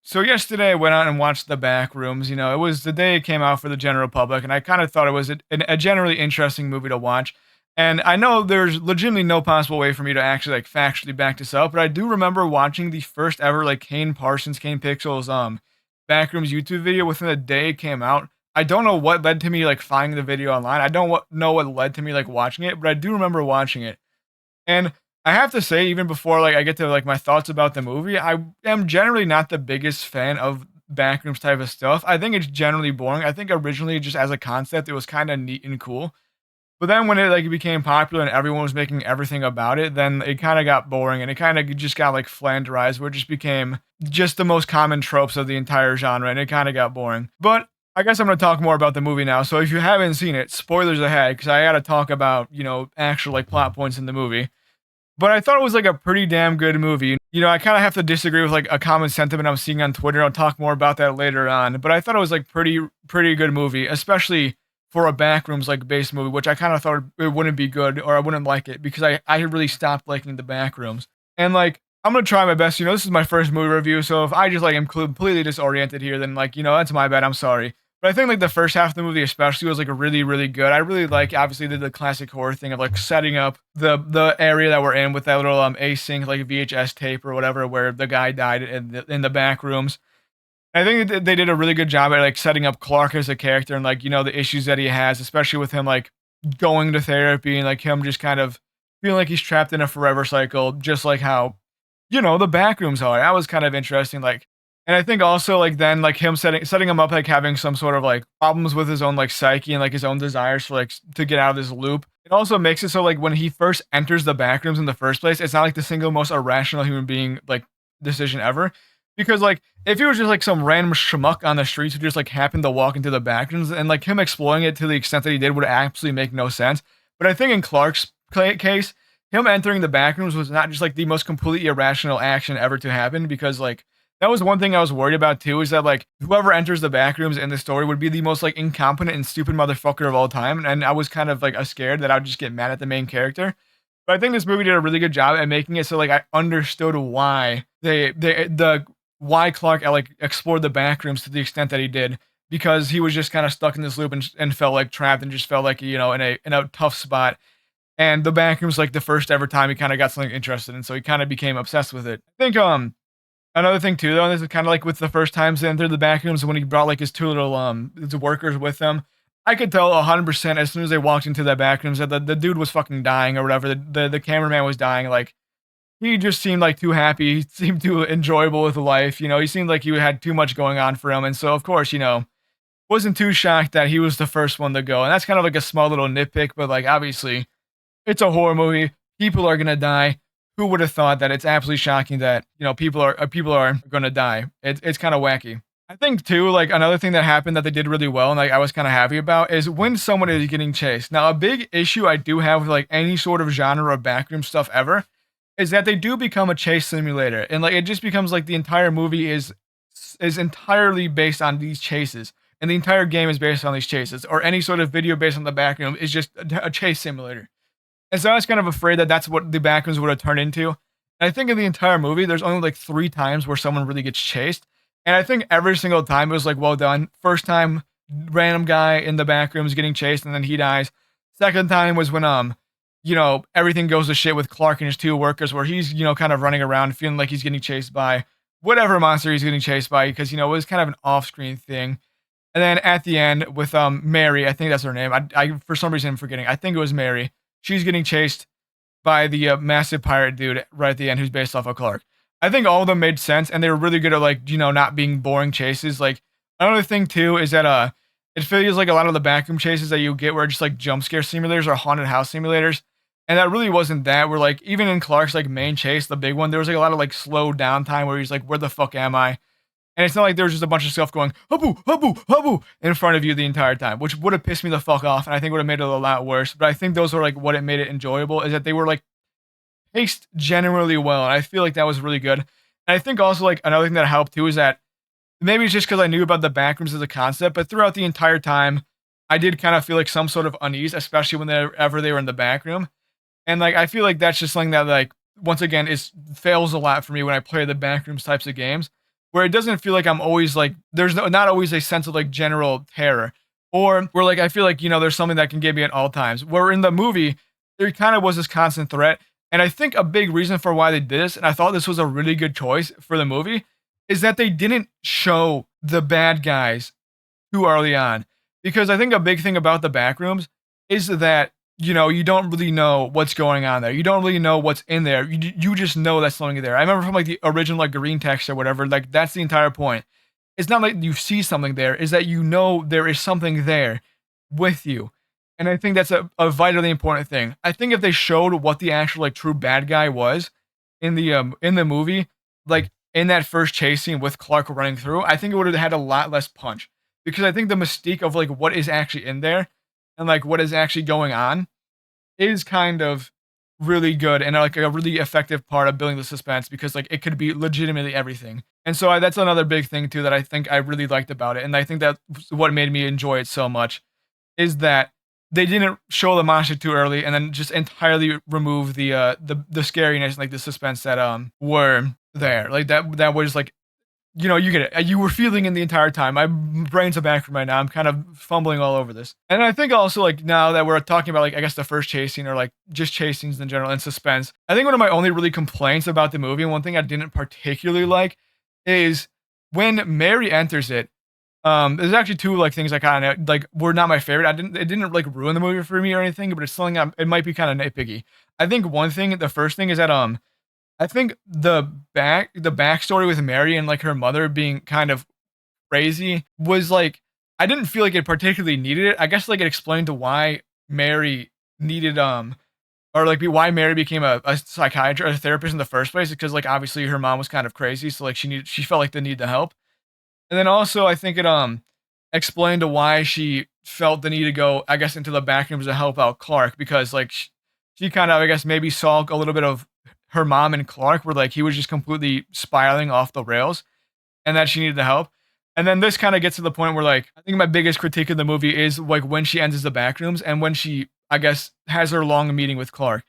So yesterday I went out and watched The Backrooms. It was the day it came out for the general public, and I kind of thought it was a generally interesting movie to watch. And I know there's legitimately no possible way for me to actually like factually back this up, but I do remember watching the first ever like Kane Pixels Backrooms YouTube video within a day it came out. I don't know what led to me like finding the video online. I don't know what led to me like watching it, but I do remember watching it. And I have to say, even before like I get to like my thoughts about the movie, I am generally not the biggest fan of backrooms type of stuff. I think it's generally boring. I think originally just as a concept, it was kind of neat and cool. But then when it like became popular and everyone was making everything about it, then it kind of got boring and it kind of just got like flanderized, where it just became just the most common tropes of the entire genre, and it kind of got boring. But I guess I'm going to talk more about the movie now. So if you haven't seen it, spoilers ahead, because I got to talk about actual like plot points in the movie. But I thought it was like a pretty damn good movie. I kind of have to disagree with like a common sentiment I'm seeing on Twitter. I'll talk more about that later on. But I thought it was like pretty good movie, especially for a backrooms like based movie, which I kind of thought it wouldn't be good or I wouldn't like it because I had really stopped liking the backrooms. And like I'm gonna try my best. This is my first movie review, so if I just like am completely disoriented here, then like that's my bad. I'm sorry. But I think like the first half of the movie especially was like really really good. I really like obviously the classic horror thing of like setting up the area that we're in with that little async like VHS tape or whatever where the guy died in the back rooms. I think that they did a really good job at like setting up Clark as a character and like the issues that he has, especially with him like going to therapy and like him just kind of feeling like he's trapped in a forever cycle, just like how the backrooms are. That was kind of interesting. Like, and I think also like then like him setting him up like having some sort of like problems with his own like psyche and like his own desires for like to get out of this loop. It also makes it so like when he first enters the backrooms in the first place, it's not like the single most irrational human being like decision ever. Because like if he was just like some random schmuck on the streets who just like happened to walk into the backrooms and like him exploring it to the extent that he did would absolutely make no sense. But I think in Clark's case, him entering the backrooms was not just like the most completely irrational action ever to happen, because like that was one thing I was worried about too, is that like whoever enters the backrooms in the story would be the most like incompetent and stupid motherfucker of all time, and I was kind of like scared that I would just get mad at the main character. But I think this movie did a really good job at making it so like I understood why the why Clark like explored the backrooms to the extent that he did, because he was just kind of stuck in this loop and felt like trapped and just felt like in a tough spot. And the backrooms like the first ever time he kind of got something interested in, so he kind of became obsessed with it. I think another thing too though, and this is kind of like with the first times he entered the backrooms when he brought like his two little his workers with him. I could tell 100% as soon as they walked into that backrooms that the dude was fucking dying or whatever. The cameraman was dying. Like he just seemed like too happy. He seemed too enjoyable with life. He seemed like he had too much going on for him, and so of course wasn't too shocked that he was the first one to go. And that's kind of like a small little nitpick, but like obviously it's a horror movie. People are gonna die. Who would have thought that? It's absolutely shocking that people are gonna die. It's kind of wacky. I think too, like another thing that happened that they did really well, and like I was kind of happy about, is when someone is getting chased. Now, a big issue I do have with like any sort of genre of backroom stuff ever is that they do become a chase simulator, and like it just becomes like the entire movie is entirely based on these chases, and the entire game is based on these chases, or any sort of video based on the backroom is just a chase simulator. And so I was kind of afraid that that's what the backrooms would have turned into. And I think in the entire movie, there's only like 3 times where someone really gets chased. And I think every single time it was like well done. First time, random guy in the backrooms getting chased and then he dies. Second time was when everything goes to shit with Clark and his two workers, where he's kind of running around feeling like he's getting chased by whatever monster he's getting chased by, because it was kind of an off-screen thing. And then at the end with Mary, I think that's her name. I for some reason I'm forgetting. I think it was Mary. She's getting chased by the massive pirate dude right at the end, who's based off of Clark. I think all of them made sense, and they were really good at like not being boring chases. Like another thing too is that it feels like a lot of the backroom chases that you get were just like jump scare simulators or haunted house simulators, and that really wasn't that. Where like even in Clark's like main chase, the big one, there was like a lot of like slow down time where he's like, "Where the fuck am I?" And it's not like there was just a bunch of stuff going huboo, huboo, huboo in front of you the entire time, which would have pissed me the fuck off, and I think would have made it a lot worse. But I think those were like what it made it enjoyable, is that they were like paced generally well, and I feel like that was really good. And I think also like another thing that helped too is that maybe it's just because I knew about the backrooms as a concept, but throughout the entire time, I did kind of feel like some sort of unease, especially whenever they were in the back room. And like I feel like that's just something that like once again is fails a lot for me when I play the backrooms types of games. where it doesn't feel like I'm always like there's not always a sense of like general terror, or where like I feel like there's something that can get me at all times. Where in the movie there kind of was this constant threat, and I think a big reason for why they did this, and I thought this was a really good choice for the movie, is that they didn't show the bad guys too early on. Because I think a big thing about the Backrooms is that, you don't really know what's going on there. You don't really know what's in there. You just know that's something there. I remember from like the original like green text or whatever, like that's the entire point. It's not like you see something there, is that you know there is something there with you. And I think that's a vitally important thing. I think if they showed what the actual like true bad guy was in the movie, like in that first chase scene with Clark running through, I think it would have had a lot less punch. Because I think the mystique of like what is actually in there and like what is actually going on is kind of really good and like a really effective part of building the suspense because like it could be legitimately everything. And so that's another big thing too that I think I really liked about it. And I think that's what made me enjoy it so much is that they didn't show the monster too early and then just entirely remove the scariness and like the suspense that were there. Like that was like you get it. You were feeling it the entire time. My brain's a back right now. I'm kind of fumbling all over this. And I think also like now that we're talking about like I guess the first chase scene or like just chase scenes in general and suspense, I think one of my only really complaints about the movie and one thing I didn't particularly like is when Mary enters it. There's actually two like things I kind of like were not my favorite. It didn't like ruin the movie for me or anything, but it's something it might be kind of nitpicky. I think the first thing is that I think the backstory with Mary and like her mother being kind of crazy was like I didn't feel like it particularly needed it. I guess like it explained to why Mary needed or like why Mary became a psychiatrist, a therapist in the first place, because like obviously her mom was kind of crazy, so like she felt like the need to help. And then also I think it explained to why she felt the need to go, I guess, into the back rooms to help out Clark because like she kind of I guess maybe saw a little bit of her mom and Clark where like he was just completely spiraling off the rails and that she needed the help. And then this kind of gets to the point where like I think my biggest critique of the movie is like when she enters the back rooms and when she I guess has her long meeting with Clark.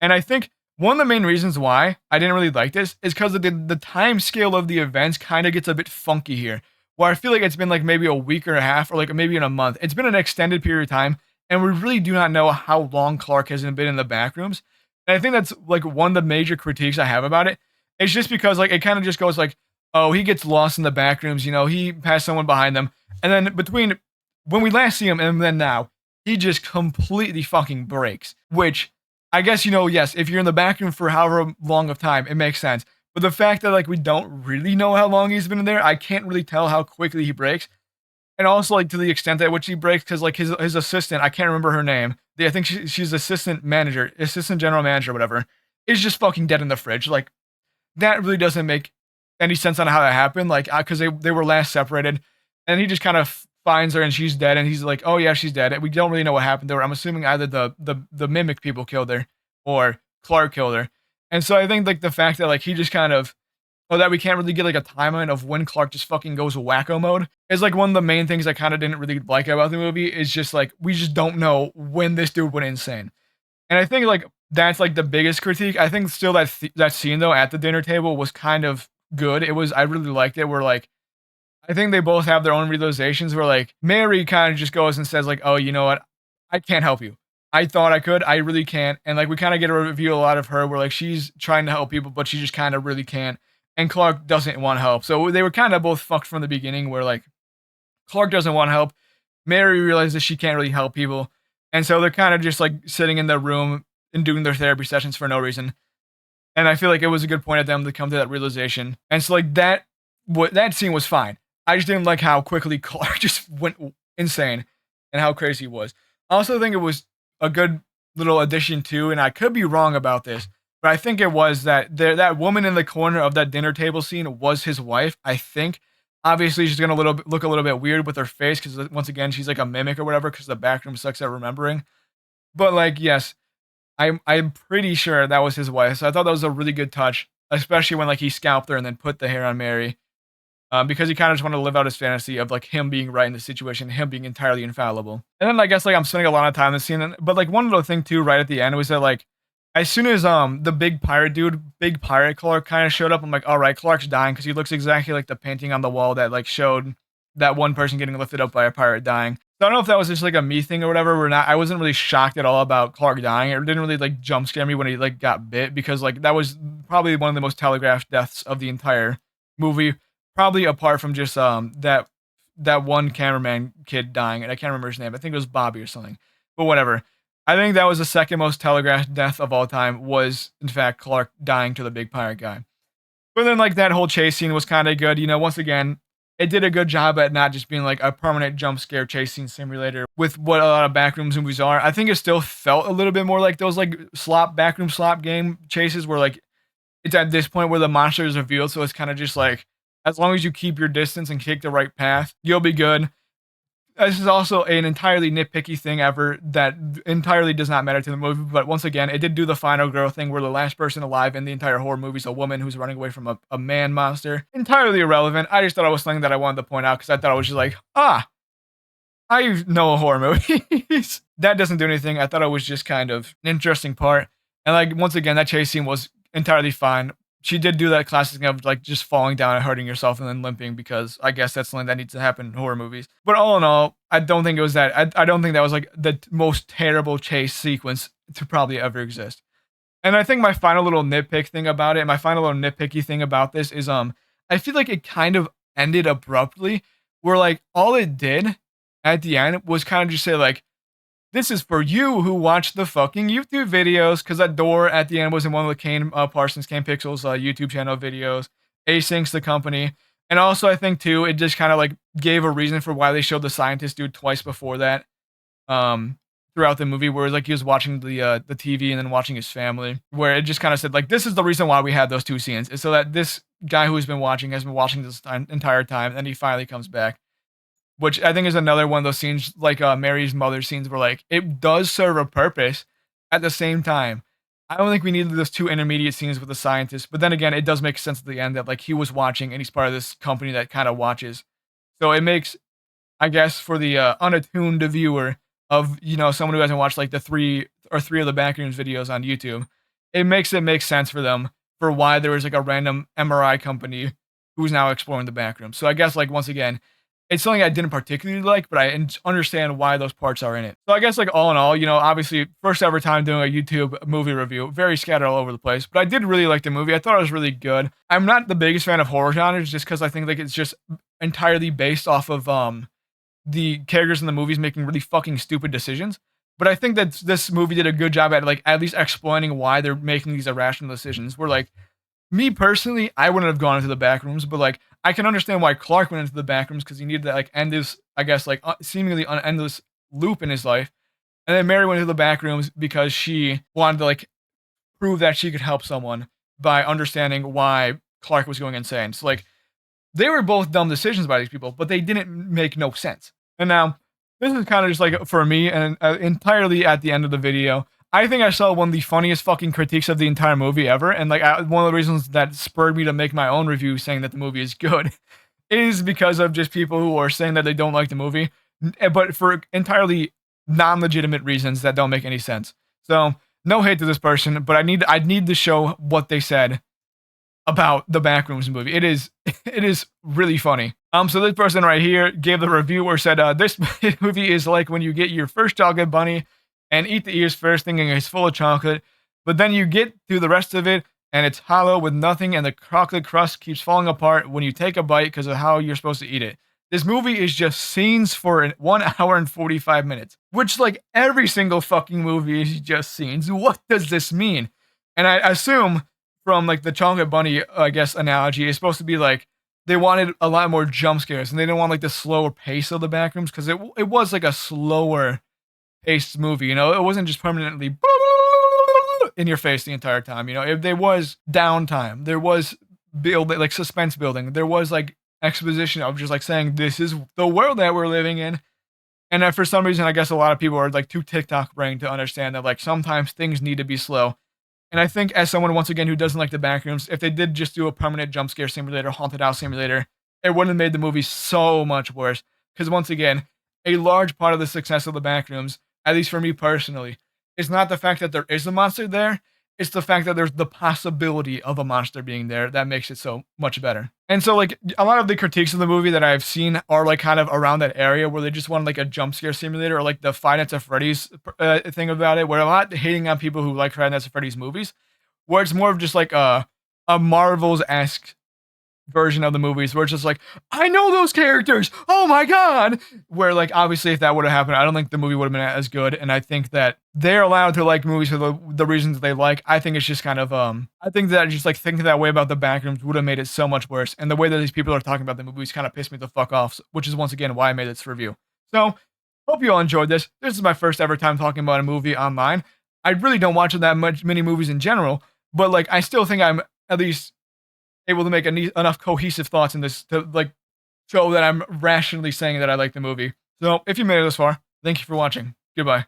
And I think one of the main reasons why I didn't really like this is because the time scale of the events kind of gets a bit funky here. Where I feel like it's been like maybe a week or a half or like maybe in a month. It's been an extended period of time, and we really do not know how long Clark has been in the back rooms. And I think that's like one of the major critiques I have about it. It's just because like it kind of just goes like, oh, he gets lost in the back rooms, he passed someone behind them. And then between when we last see him and then now, he just completely fucking breaks. Which I guess, yes, if you're in the back room for however long of time, it makes sense. But the fact that like we don't really know how long he's been in there, I can't really tell how quickly he breaks. And also like to the extent that which he breaks, because like his assistant, I can't remember her name. I think she's assistant general manager, whatever, is just fucking dead in the fridge. Like that really doesn't make any sense on how that happened. Like because they were last separated, and he just kind of finds her and she's dead, and he's like, oh yeah, she's dead. And we don't really know what happened to her. I'm assuming either the mimic people killed her or Clark killed her. And so I think like the fact that like he just kind of that we can't really get like a timeline of when Clark just fucking goes wacko mode is like one of the main things I kind of didn't really like about the movie is just like we just don't know when this dude went insane. And I think like that's like the biggest critique. I think still that scene though at the dinner table was kind of good. I really liked it where like I think they both have their own realizations where like Mary kind of just goes and says like, oh, you know what? I can't help you. I thought I could. I really can't. And like we kind of get a review a lot of her where like she's trying to help people, but she just kind of really can't. And Clark doesn't want help. So they were kind of both fucked from the beginning where like Clark doesn't want help. Mary realizes she can't really help people. And so they're kind of just like sitting in their room and doing their therapy sessions for no reason. And I feel like it was a good point of them to come to that realization. And so like that scene was fine. I just didn't like how quickly Clark just went insane and how crazy he was. I also think it was a good little addition too, and I could be wrong about this, but I think it was that that woman in the corner of that dinner table scene was his wife. I think. Obviously, she's gonna look a little bit weird with her face because once again, she's like a mimic or whatever. Because the backroom sucks at remembering. But like, yes, I'm pretty sure that was his wife. So I thought that was a really good touch, especially when like he scalped her and then put the hair on Mary, because he kind of just wanted to live out his fantasy of like him being right in the situation, him being entirely infallible. And then I guess like I'm spending a lot of time in the scene, but like one little thing too, right at the end was that like as soon as the big pirate dude, big pirate Clark kind of showed up, I'm like, all right, Clark's dying because he looks exactly like the painting on the wall that like showed that one person getting lifted up by a pirate dying. So I don't know if that was just like a me thing or whatever. We're not. I wasn't really shocked at all about Clark dying. It didn't really like jump scare me when he like got bit because like that was probably one of the most telegraphed deaths of the entire movie. Probably apart from just that one cameraman kid dying, and I can't remember his name. I think it was Bobby or something. But whatever. I think that was the second most telegraphed death of all time was, in fact, Clark dying to the big pirate guy. But then, like, that whole chase scene was kind of good. You know, once again, it did a good job at not just being like a permanent jump scare chase scene simulator with what a lot of Backrooms movies are. I think it still felt a little bit more like those, like, backroom slop game chases where, like, it's at this point where the monster is revealed. So it's kind of just like, as long as you keep your distance and take the right path, you'll be good. This is also an entirely nitpicky thing ever that entirely does not matter to the movie, but once again, it did do the final girl thing where the last person alive in the entire horror movie is a woman who's running away from a man monster. Entirely irrelevant. I just thought it was something that I wanted to point out because I thought it was just like, I know horror movies. That doesn't do anything. I thought it was just kind of an interesting part. And like once again, that chase scene was entirely fine. She did do that classic thing of like just falling down and hurting yourself and then limping because I guess that's something that needs to happen in horror movies. But all in all, I don't think it was that. I don't think that was like the most terrible chase sequence to probably ever exist. And I think my final little nitpick thing about it, my final little nitpicky thing about this is I feel like it kind of ended abruptly where like all it did at the end was kind of just say like, this is for you who watch the fucking YouTube videos, because that door at the end was in one of the Kane Parsons, Kane Pixels YouTube channel videos. Asyncs the company. And also I think too, it just kind of like gave a reason for why they showed the scientist dude twice before that. Throughout the movie, where like he was watching the TV and then watching his family, where it just kind of said like this is the reason why we had those two scenes, is so that this guy who's been watching has been watching this entire time, and he finally comes back, which I think is another one of those scenes like Mary's mother scenes where like it does serve a purpose. At the same time, I don't think we needed those two intermediate scenes with the scientist, but then again, it does make sense at the end that like he was watching and he's part of this company that kind of watches, so it makes, I guess, for the unattuned viewer of, you know, someone who hasn't watched like the three of the Backrooms videos on YouTube, it makes sense for them for why there was like a random MRI company who's now exploring the Backrooms. So I guess like once again, it's something I didn't particularly like, but I understand why those parts are in it. So I guess like all in all, you know, obviously first ever time doing a YouTube movie review, very scattered all over the place, but I did really like the movie. I thought it was really good. I'm not the biggest fan of horror genres just because I think like it's just entirely based off of the characters in the movies making really fucking stupid decisions. But I think that this movie did a good job at like at least explaining why they're making these irrational decisions. Where like me personally, I wouldn't have gone into the back rooms, but like I can understand why Clark went into the back rooms because he needed to like end this, I guess, like seemingly endless loop in his life. And then Mary went into the back rooms because she wanted to like prove that she could help someone by understanding why Clark was going insane. So like they were both dumb decisions by these people, but they didn't make no sense. And now, this is kind of just like for me, and entirely at the end of the video, I think I saw one of the funniest fucking critiques of the entire movie ever. And like one of the reasons that spurred me to make my own review saying that the movie is good is because of just people who are saying that they don't like the movie, but for entirely non-legitimate reasons that don't make any sense. So no hate to this person, but I need to show what they said about the Backrooms movie. It is really funny. So this person right here gave the review where said, this movie is like when you get your first chocolate bunny and eat the ears first thinking it's full of chocolate, but then you get through the rest of it and it's hollow with nothing and the chocolate crust keeps falling apart when you take a bite because of how you're supposed to eat it. This movie is just scenes for 1 hour and 45 minutes, which like every single fucking movie is just scenes. What does this mean? And I assume from like the chocolate bunny, I guess, analogy, is supposed to be like they wanted a lot more jump scares and they didn't want like the slower pace of the Backrooms because it was like a slower paced movie, you know. It wasn't just permanently in your face the entire time, you know. If there was downtime, there was like suspense building, there was like exposition of just like saying this is the world that we're living in. And for some reason, I guess a lot of people are like too TikTok brain to understand that like sometimes things need to be slow. And I think as someone, once again, who doesn't like the Backrooms, if they did just do a permanent jump scare simulator, haunted house simulator, it wouldn't have made the movie so much worse. Because once again, a large part of the success of the Backrooms, at least for me personally, is not the fact that there is a monster there. It's the fact that there's the possibility of a monster being there that makes it so much better. And so, like, a lot of the critiques of the movie that I've seen are, like, kind of around that area where they just want, like, a jump scare simulator or, like, the Five Nights at Freddy's, thing about it, where I'm not hating on people who like Five Nights at Freddy's movies, where it's more of just like a Marvels-esque version of the movies where it's just like, "I know those characters! Oh my god!" Where, like, obviously, if that would've happened, I don't think the movie would've been as good, and I think that they're allowed to like movies for the reasons they like. I think it's just kind of, I think that just, like, thinking that way about the Backrooms would've made it so much worse, and the way that these people are talking about the movies kinda pissed me the fuck off, which is once again why I made this review. So, hope you all enjoyed this. This is my first ever time talking about a movie online. I really don't watch that many movies in general, but, like, I still think I'm at least able to make enough cohesive thoughts in this to, like, show that I'm rationally saying that I like the movie. So, if you made it this far, thank you for watching. Goodbye.